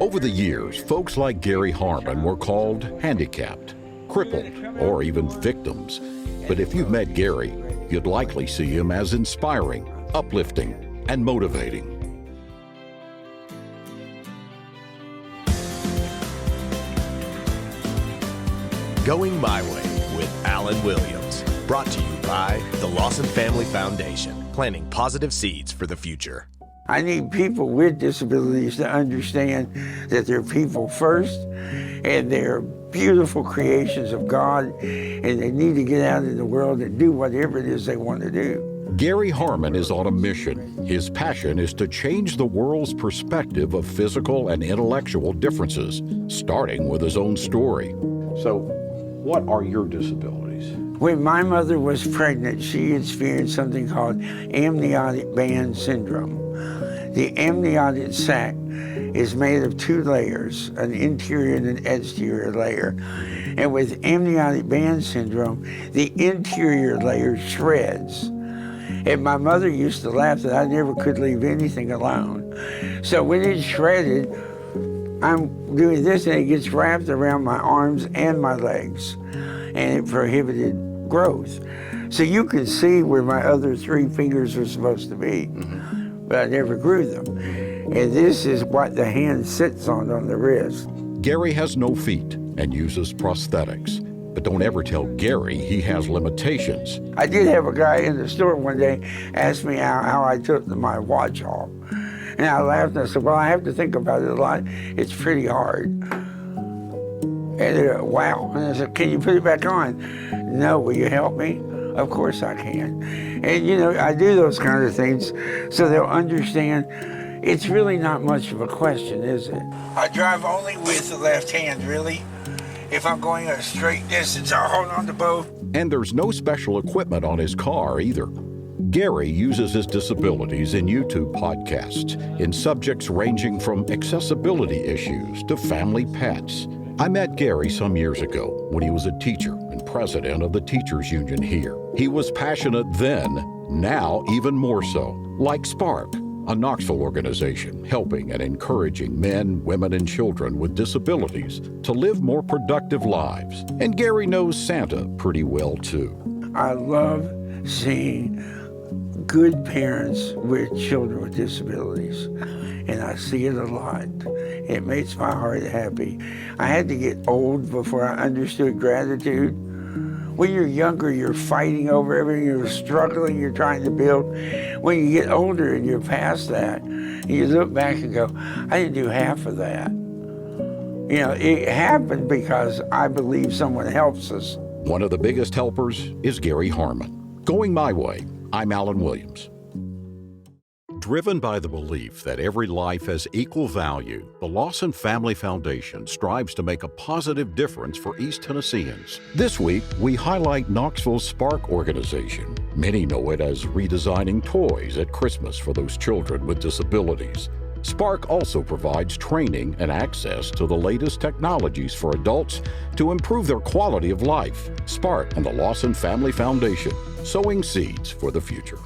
Over the years, folks like Gary Harman were called handicapped, crippled, or even victims. But if you've met Gary, you'd likely see him as inspiring, uplifting, and motivating. Going My Way with Alan Williams. Brought to you by the Lawson Family Foundation, planting positive seeds for the future. I need people with disabilities to understand that they're people first and they're beautiful creations of God, and they need to get out in the world and do whatever it is they want to do. Gary Harman is on a mission. His passion is to change the world's perspective of physical and intellectual differences, starting with his own story. So, what are your disabilities? When my mother was pregnant, she experienced something called amniotic band syndrome. The amniotic sac is made of two layers, an interior and an exterior layer. And with amniotic band syndrome, the interior layer shreds. And my mother used to laugh that I never could leave anything alone. So when it's shredded, I'm doing this and it gets wrapped around my arms and my legs, and it prohibited growth. So you can see where my other three fingers are supposed to be, but I never grew them. And this is what the hand sits on the wrist. Gary has no feet and uses prosthetics. But don't ever tell Gary he has limitations. I did have a guy in the store one day ask me how I took my watch off. And I laughed and I said, well, I have to think about it a lot. It's pretty hard. And they're like, wow. And I said, can you put it back on? No, will you help me? Of course I can. And you know, I do those kind of things so they'll understand it's really not much of a question, is it? I drive only with the left hand, really. If I'm going a straight distance, I'll hold on to both. And there's no special equipment on his car either. Gary uses his disabilities in YouTube podcasts in subjects ranging from accessibility issues to family pets. I met Gary some years ago when he was a teacher and president of the Teachers Union here. He was passionate then, now even more so. Like Spark, a Knoxville organization helping and encouraging men, women, and children with disabilities to live more productive lives. And Gary knows Santa pretty well, too. I love seeing good parents with children with disabilities, and I see it a lot. It makes my heart happy. I had to get old before I understood gratitude. When you're younger, you're fighting over everything, you're struggling, you're trying to build. When you get older and you're past that, and you look back and go, I didn't do half of that. You know, it happened because I believe someone helps us. One of the biggest helpers is Gary Harman. Going My Way, I'm Alan Williams. Driven by the belief that every life has equal value, the Lawson Family Foundation strives to make a positive difference for East Tennesseans. This week, we highlight Knoxville's Spark organization. Many know it as redesigning toys at Christmas for those children with disabilities. Spark also provides training and access to the latest technologies for adults to improve their quality of life. Spark and the Lawson Family Foundation, sowing seeds for the future.